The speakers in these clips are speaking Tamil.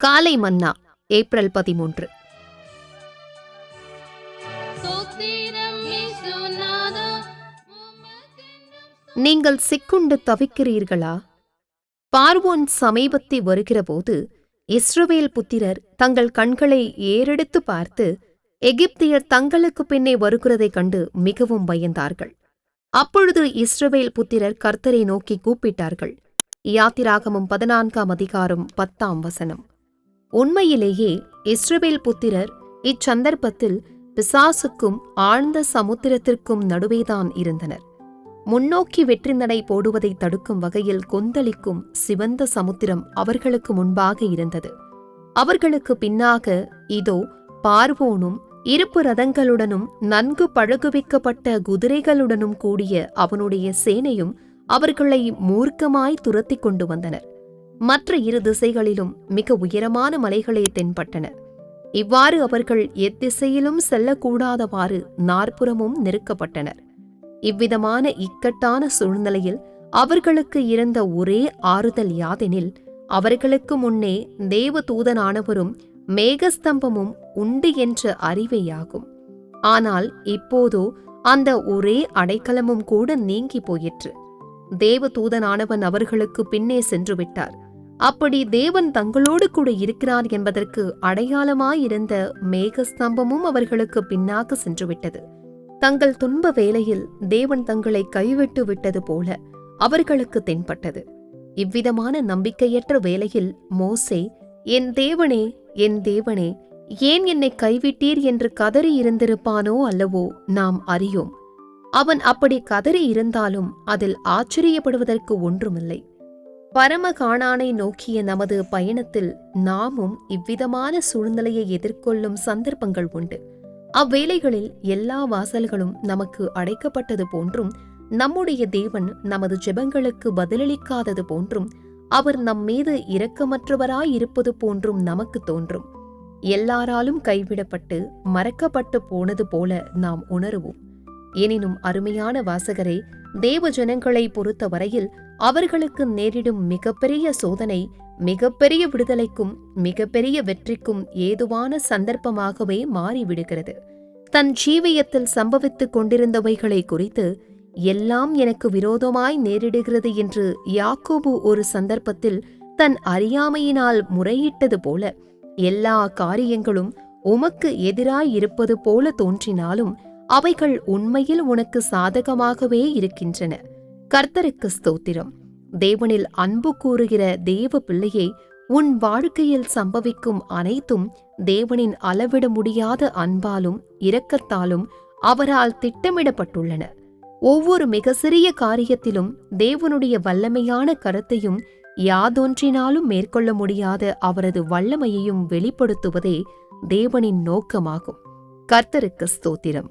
காலை மன்னா ஏப்ரல் 13. நீங்கள் சிக்குண்டு தவிக்கிறீர்களா? பார்வோன் சமீபத்தை வருகிறபோது இஸ்ரவேல் புத்திரர் தங்கள் கண்களை ஏறெடுத்து பார்த்து எகிப்தியர் தங்களுக்கு பின்னே வருகிறதைக் கண்டு மிகவும் பயந்தார்கள். அப்பொழுது இஸ்ரவேல் புத்திரர் கர்த்தரை நோக்கி கூப்பிட்டார்கள். யாத்திராகமம் 14ஆம் அதிகாரம் 10ஆம் வசனம். உண்மையிலேயே இஸ்ரவேல் புத்திரர் இச்சந்தர்ப்பத்தில் பிசாசுக்கும் ஆழ்ந்த சமுத்திரத்திற்கும் நடுவேதான் இருந்தனர். முன்னோக்கி வெற்றி நடை போடுவதை தடுக்கும் வகையில் கொந்தளிக்கும் சிவந்த சமுத்திரம் அவர்களுக்கு முன்பாக இருந்தது. அவர்களுக்கு பின்னாக இதோ பார்வோனும் இருப்பு ரதங்களுடனும் நன்கு பழகுவிக்கப்பட்ட குதிரைகளுடனும் கூடிய அவனுடைய சேனையும் அவர்களை மூர்க்கமாய் துரத்தி கொண்டு வந்தனர். மற்ற இரு திசைகளிலும் மிக உயரமான மலைகளே தென்பட்டன. இவ்வாறு அவர்கள் எத்திசையிலும் செல்லக்கூடாதவாறு நாற்புறமும் நெருக்கப்பட்டனர். இவ்விதமான இக்கட்டான சூழ்நிலையில் அவர்களுக்கு இருந்த ஒரே ஆறுதல் யாதெனில், அவர்களுக்கு முன்னே தேவதூதனானவரும் மேகஸ்தம்பமும் உண்டு என்ற அறிவேயாகும். ஆனால் இப்போதோ அந்த ஒரே அடைக்கலமும் கூட நீங்கி போயிற்று. தேவதூதனானவன் அவர்களுக்கு பின்னே சென்று விட்டார். அப்படி தேவன் தங்களோடு கூட இருக்கிறார் என்பதற்கு அடையாளமாயிருந்த மேகஸ்தம்பமும் அவர்களுக்கு பின்னாக சென்றுவிட்டது. தங்கள் துன்ப வேளையில் தேவன் தங்களை கைவிட்டு விட்டது போல அவர்களுக்கு தென்பட்டது. இவ்விதமான நம்பிக்கையற்ற வேளையில் மோசே, என் தேவனே, என் தேவனே, ஏன் என்னை கைவிட்டீர் என்று கதறி இருந்திருப்பானோ அல்லவோ நாம் அறியோம். அவன் அப்படி கதறி இருந்தாலும் அதில் ஆச்சரியப்படுவதற்கு ஒன்றுமில்லை. பரம கானானை நோக்கிய நமது பயணத்தில் நாமும் இவ்விதமான சூழ்நிலையை எதிர்கொள்ளும் சந்தர்ப்பங்கள் உண்டு. அவ்வேளைகளில் எல்லா வாசல்களும் நமக்கு அடைக்கப்பட்டது போன்றும், நம்முடைய தேவன் நமது ஜெபங்களுக்கு பதிலளிக்காதது போன்றும், அவர் நம்மீது இரக்கமற்றவராயிருப்பது போன்றும் நமக்கு தோன்றும். எல்லாராலும் கைவிடப்பட்டு மறக்கப்பட்டு போனது போல நாம் உணருவோம். எனினும் அருமையான வாசகரை, தேவ ஜனங்களை பொறுத்தவரையில் அவர்களுக்கு நேரிடும் மிகப்பெரிய சோதனை மிகப்பெரிய விடுதலைக்கும் மிகப்பெரிய வெற்றிக்கும் ஏதுவான சந்தர்ப்பமாகவே மாறிவிடுகிறது. தன் ஜீவியத்தில் சம்பவித்துக் கொண்டிருந்தவைகளை குறித்து எல்லாம் எனக்கு விரோதமாய் நேரிடுகிறது என்று யாக்கோபு ஒரு சந்தர்ப்பத்தில் தன் அறியாமையினால் முறையிட்டது போல, எல்லா காரியங்களும் உமக்கு எதிராயிருப்பது போல தோன்றினாலும் அவைகள் உண்மையில் உனக்கு சாதகமாகவே இருக்கின்றன. கர்த்தருக்கு ஸ்தோத்திரம். தேவனில் அன்பு கூறுகிற தேவ பிள்ளையே, உன் வாழ்க்கையில் சம்பவிக்கும் அனைத்தும் தேவனின் அளவிட முடியாத அன்பாலும் இரக்கத்தாலும் அவரால் திட்டமிடப்பட்டுள்ளன. ஒவ்வொரு மிக சிறிய காரியத்திலும் தேவனுடைய வல்லமையான கருத்தையும் யாதொன்றினாலும் மேற்கொள்ள முடியாத அவரது வல்லமையையும் வெளிப்படுத்துவதே தேவனின் நோக்கமாகும். கர்த்தருக்கு ஸ்தோத்திரம்.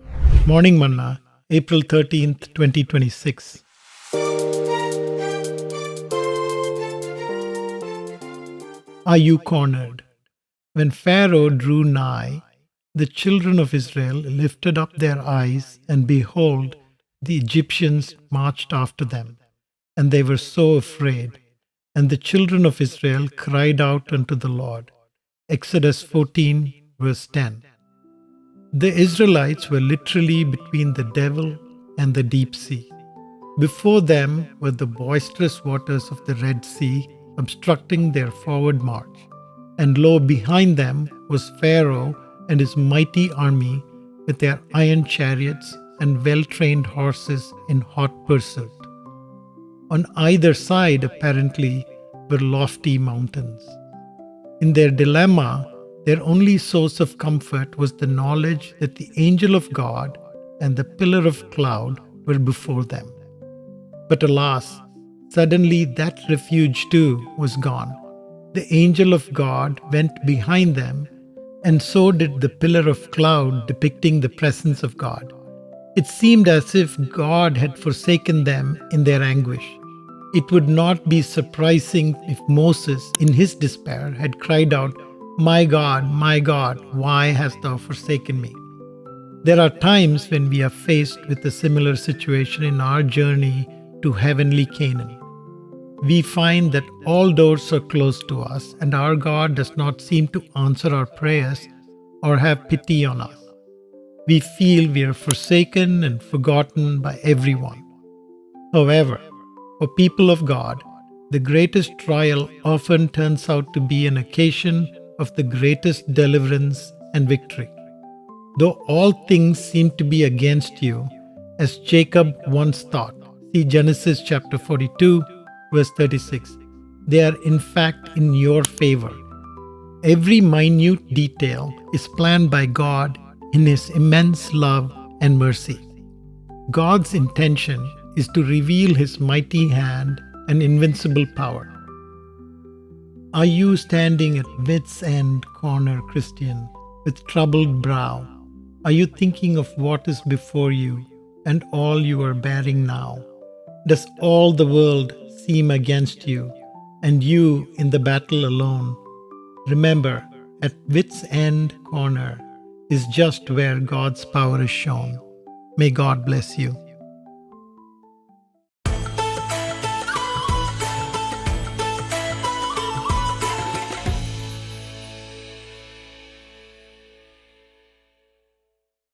Morning Manna, April 13th, 2026. Are you cornered? When Pharaoh drew nigh, the children of Israel lifted up their eyes, and behold, the Egyptians marched after them, and they were so afraid. And the children of Israel cried out unto the Lord. Exodus 14, verse 10. The Israelites were literally between the devil and the deep sea. Before them were the boisterous waters of the Red Sea obstructing their forward march, and lo, behind them was Pharaoh and his mighty army with their iron chariots and well-trained horses in hot pursuit. On either side, apparently, were lofty mountains. In their dilemma, their only source of comfort was the knowledge that the angel of God and the pillar of cloud were before them. But alas, suddenly that refuge too was gone. The angel of God went behind them, and so did the pillar of cloud depicting the presence of God. It seemed as if God had forsaken them in their anguish. It would not be surprising if Moses, in his despair, had cried out, my God, why hast thou forsaken me?" There are times when we are faced with a similar situation in our journey to heavenly Canaan. we find that all doors are closed to us and our God does not seem to answer our prayers or have pity on us. We feel we are forsaken and forgotten by everyone. However, for people of God, the greatest trial often turns out to be an occasion of the greatest deliverance and victory. Though all things seem to be against you, as Jacob once thought, see Genesis chapter 42, verse 36, they are in fact in your favor. Every minute detail is planned by God in His immense love and mercy. God's intention is to reveal His mighty hand and invincible power. Are you standing at wit's end corner, Christian, with troubled brow? Are you thinking of what is before you and all you are bearing now? Does all the world seem against you and you in the battle alone? Remember, at wit's end corner is just where God's power is shown. May God bless you.